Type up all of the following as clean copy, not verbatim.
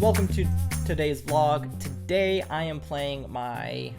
welcome to today's vlog. Today I am playing my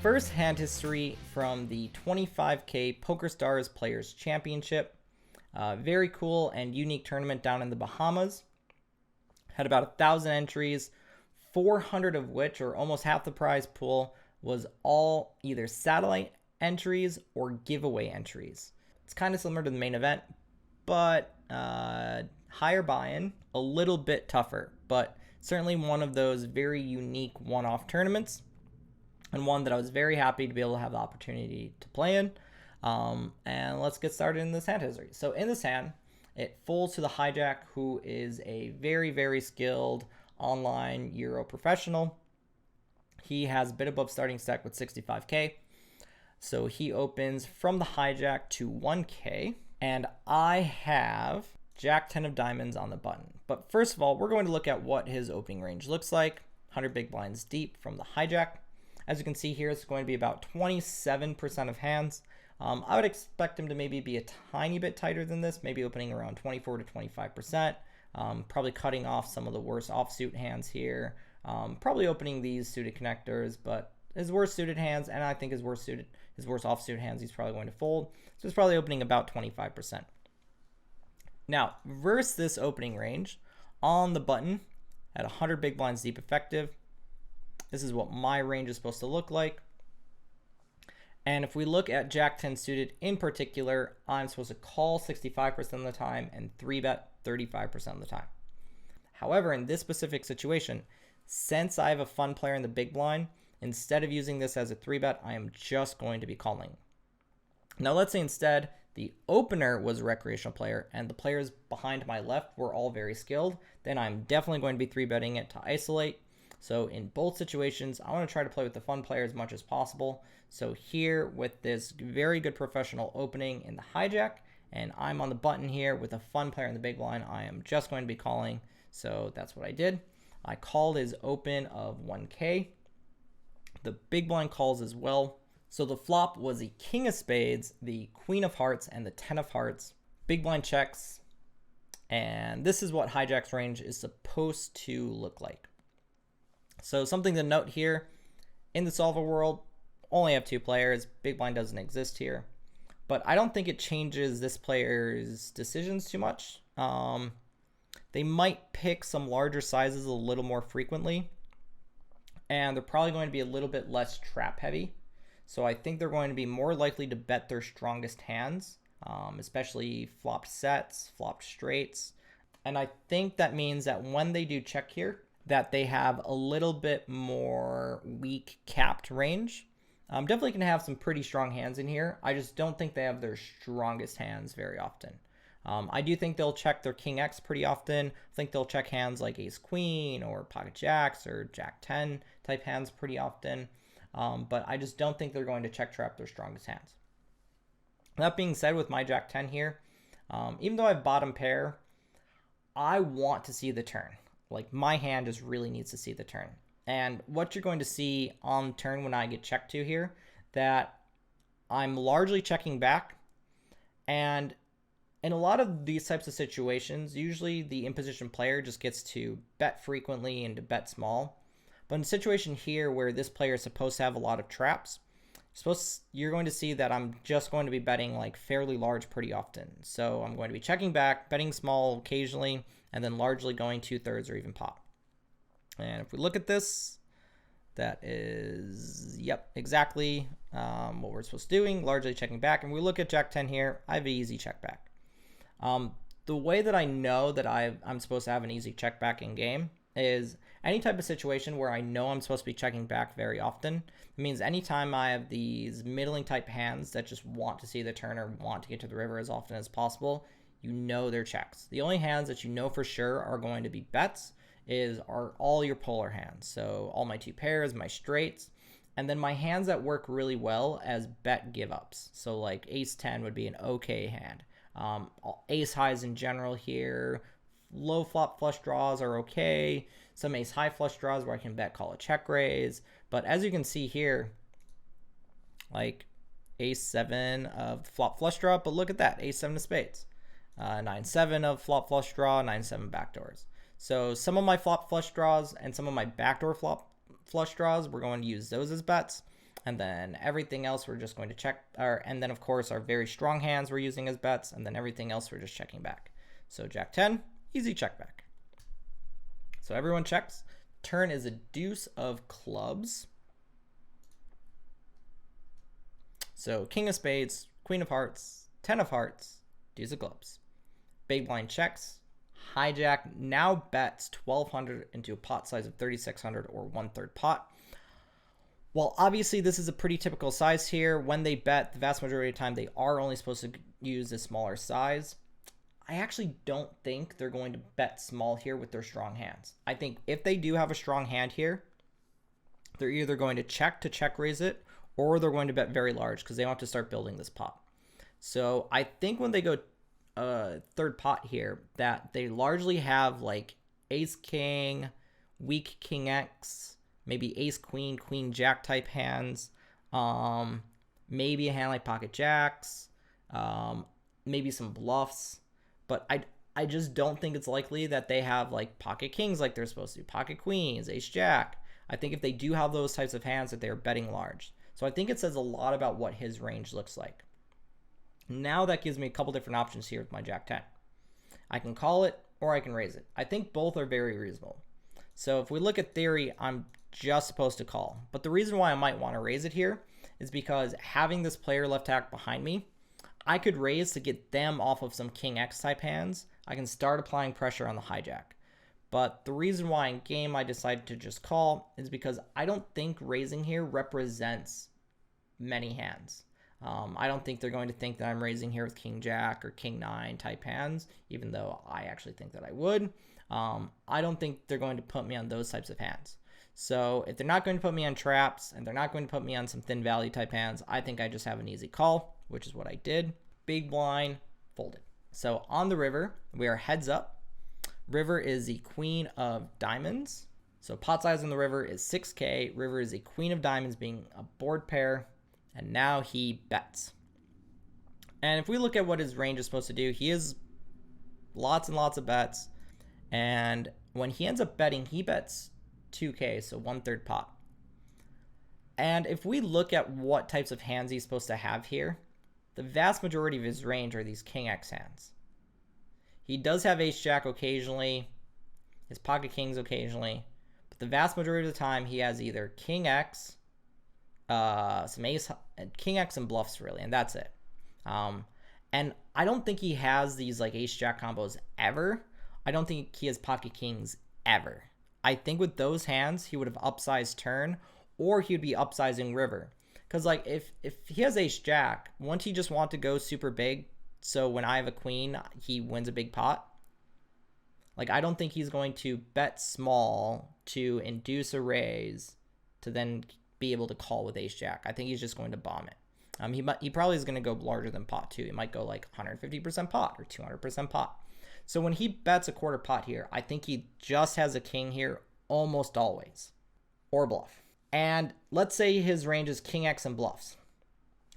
first hand history from the 25K PokerStars Players Championship. Very cool and unique tournament down in the Bahamas. Had about 1,000 entries, 400 of which, or almost half the prize pool, was all either satellite entries or giveaway entries. It's kind of similar to the main event, but higher buy-in, a little bit tougher, but certainly one of those very unique one-off tournaments, and one that I was very happy to be able to have the opportunity to play in. And let's get started in this hand history. So in this hand, it folds to the hijack, who is a very, very skilled online Euro professional. He has a bit above starting stack with 65K. So he opens from the hijack to 1K. And I have Jack 10 of diamonds on the button. But first of all, we're going to look at what his opening range looks like. 100 big blinds deep from the hijack. As you can see here, it's going to be about 27% of hands. I would expect him to maybe be a tiny bit tighter than this, maybe opening around 24 to 25%. Probably cutting off some of the worst offsuit hands here. Probably opening these suited connectors, but his worst suited hands, and I think his worst offsuit hands, he's probably going to fold. So it's probably opening about 25%. Now, versus this opening range, on the button at 100 big blinds deep effective, this is what my range is supposed to look like. And if we look at Jack 10 suited in particular, I'm supposed to call 65% of the time and 3-bet 35% of the time. However, in this specific situation, since I have a fun player in the big blind, instead of using this as a 3-bet, I am just going to be calling. Now, let's say instead the opener was a recreational player and the players behind my left were all very skilled, then I'm definitely going to be 3-betting it to isolate. So in both situations, I want to try to play with the fun player as much as possible. So here with this very good professional opening in the hijack, and I'm on the button here with a fun player in the big blind, I am just going to be calling. So that's what I did. I called his open of 1K. The big blind calls as well. So the flop was the king of spades, the queen of hearts, and the 10 of hearts. Big blind checks. And this is what hijack's range is supposed to look like. So something to note here, in the solver world, only have 2 players. Big blind doesn't exist here. But I don't think it changes this player's decisions too much. They might pick some larger sizes a little more frequently. And they're probably going to be a little bit less trap heavy. So I think they're going to be more likely to bet their strongest hands, especially flopped sets, flopped straights. And I think that means that when they do check here, that they have a little bit more weak capped range. Definitely can have some pretty strong hands in here. I just don't think they have their strongest hands very often. I do think they'll check their King X pretty often. I think they'll check hands like Ace Queen or Pocket Jacks or Jack 10 type hands pretty often. But I just don't think they're going to check trap their strongest hands. That being said, with my Jack 10 here, even though I have bottom pair, I want to see the turn. Like, my hand just really needs to see the turn. And what you're going to see on turn when I get checked to here, that I'm largely checking back. And in a lot of these types of situations, usually the in-position player just gets to bet frequently and to bet small. But in a situation here where this player is supposed to have a lot of traps, you're going to see that I'm just going to be betting like fairly large pretty often. So I'm going to be checking back, betting small occasionally, and then largely going 2/3 or even pot. And if we look at this, that is, yep, exactly what we're supposed to be doing, largely checking back. And we look at Jack 10 here, I have an easy check back. The way that I know that I'm supposed to have an easy check back in game is any type of situation where I know I'm supposed to be checking back very often. It means anytime I have these middling type hands that just want to see the turn or want to get to the river as often as possible, you know they're checks. The only hands that you know for sure are going to be bets are all your polar hands. So all my 2 pairs, my straights, and then my hands that work really well as bet give ups. So like Ace 10 would be an okay hand. Ace highs in general here. Low flop flush draws are okay. Some ace high flush draws where I can bet call a check raise. But as you can see here, like Ace 7 of flop flush draw, but look at that, Ace 7 of spades. 9-7 of flop flush draw, 9-7 backdoors. So some of my flop flush draws and some of my backdoor flop flush draws, we're going to use those as bets. And then everything else we're just going to check. And then, of course, our very strong hands we're using as bets. And then everything else we're just checking back. So Jack 10, easy check back. So everyone checks. Turn is a deuce of clubs. So king of spades, queen of hearts, 10 of hearts, deuce of clubs. Big blind checks. Hijack now bets 1,200 into a pot size of 3,600 or 1/3 pot. While obviously this is a pretty typical size here, when they bet, the vast majority of the time they are only supposed to use a smaller size. I actually don't think they're going to bet small here with their strong hands. I think if they do have a strong hand here, they're either going to check raise it, or they're going to bet very large because they want to start building this pot. So I think when they go third pot here, that they largely have like ace king, weak king X, maybe ace queen, queen jack type hands, maybe a hand like pocket jacks, maybe some bluffs. But I just don't think it's likely that they have like pocket kings like they're supposed to, pocket queens, ace jack. I think if they do have those types of hands, that they're betting large. So I think it says a lot about what his range looks like. Now that gives me a couple different options here with my Jack 10. I can call it or I can raise it. I think both are very reasonable. So if we look at theory, I'm just supposed to call. But the reason why I might want to raise it here is because having this player left hack behind me, I could raise to get them off of some king X type hands. I can start applying pressure on the hijack. But the reason why in game I decided to just call is because I don't think raising here represents many hands. I don't think they're going to think that I'm raising here with king jack or king 9 type hands, even though I actually think that I would. I don't think they're going to put me on those types of hands. So if they're not going to put me on traps and they're not going to put me on some thin value type hands, I think I just have an easy call, which is what I did. Big blind, folded. So on the river, we are heads up. River is the queen of diamonds. So pot size on the river is 6K. River is a queen of diamonds being a board pair. And now he bets. And if we look at what his range is supposed to do, he has lots and lots of bets. And when he ends up betting, he bets 2K, so 1/3 pot. And if we look at what types of hands he's supposed to have here, the vast majority of his range are these king X hands. He does have ace jack occasionally, his pocket kings occasionally, but the vast majority of the time he has either king X, some ace, king X and bluffs really, and that's it. And I don't think he has these like ace jack combos ever. I don't think he has pocket kings ever. I think with those hands he would have upsized turn, or he would be upsizing river. Because like if he has ace jack, wouldn't he just want to go super big? So when I have a queen, he wins a big pot. Like I don't think he's going to bet small to induce a raise to then be able to call with ace jack. I think he's just going to bomb it. He probably is going to go larger than pot too. He might go like 150% pot or 200% pot. So when he bets a quarter pot here, I think he just has a king here almost always, or bluff. And let's say his range is king X and bluffs.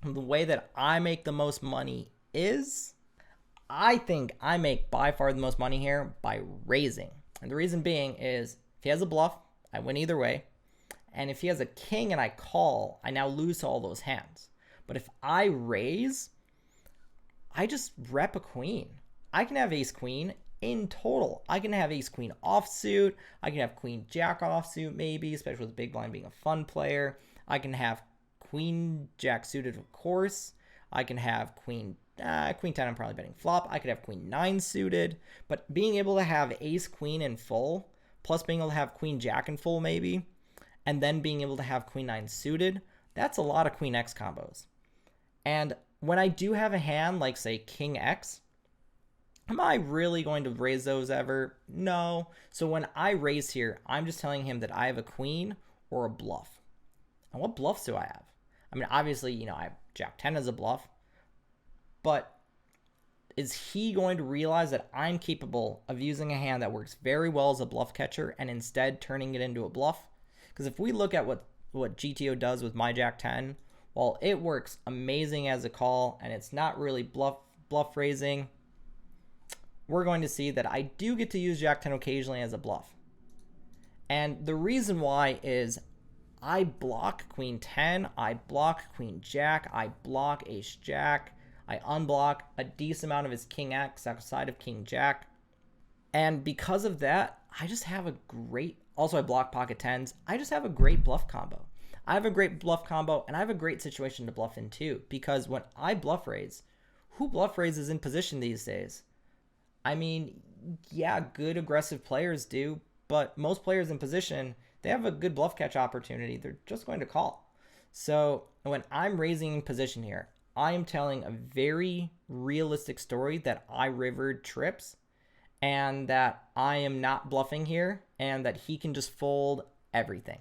The way that I make the most money is, I think I make by far the most money here by raising. And the reason being is if he has a bluff, I win either way. And if he has a king and I call, I now lose to all those hands. But if I raise, I just rep a queen. I can have ace queen in total. I can have ace queen offsuit. I can have queen jack offsuit maybe, especially with big blind being a fun player. I can have queen jack suited, of course. I can have queen 10, I'm probably betting flop. I could have queen 9 suited. But being able to have ace queen in full, plus being able to have queen jack in full maybe, and then being able to have queen 9 suited, that's a lot of queen X combos. And when I do have a hand like, say, king X, am I really going to raise those ever? No. So when I raise here, I'm just telling him that I have a queen or a bluff. And what bluffs do I have? I mean, obviously, I have Jack 10 as a bluff. But is he going to realize that I'm capable of using a hand that works very well as a bluff catcher and instead turning it into a bluff? Because if we look at what GTO does with my Jack 10, while it works amazing as a call and it's not really bluff raising, we're going to see that I do get to use Jack-10 occasionally as a bluff. And the reason why is I block Queen 10, I block Queen Jack, I block Ace Jack, I unblock a decent amount of his King X outside of King Jack. And because of that, I just have a great, also I block pocket 10s, I just have a great bluff combo. I have a great bluff combo, and I have a great situation to bluff in too, because when I bluff raise, who bluff raises in position these days? I mean, yeah, good aggressive players do, but most players in position, they have a good bluff catch opportunity. They're just going to call. So when I'm raising in position here, I am telling a very realistic story that I rivered trips and that I am not bluffing here and that he can just fold everything.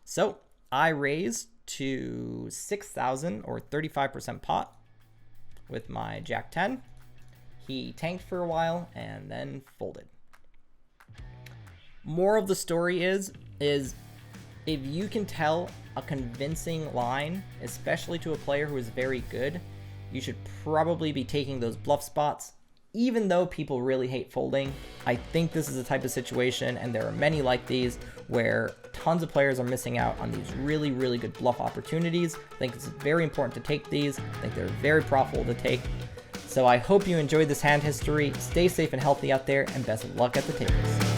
So I raised to 6,000 or 35% pot with my Jack-10. He tanked for a while and then folded. Moral of the story is if you can tell a convincing line, especially to a player who is very good, you should probably be taking those bluff spots. Even though people really hate folding, I think this is a type of situation, and there are many like these, where tons of players are missing out on these really, really good bluff opportunities. I think it's very important to take these. I think they're very profitable to take. So I hope you enjoyed this hand history. Stay safe and healthy out there, and best of luck at the tables.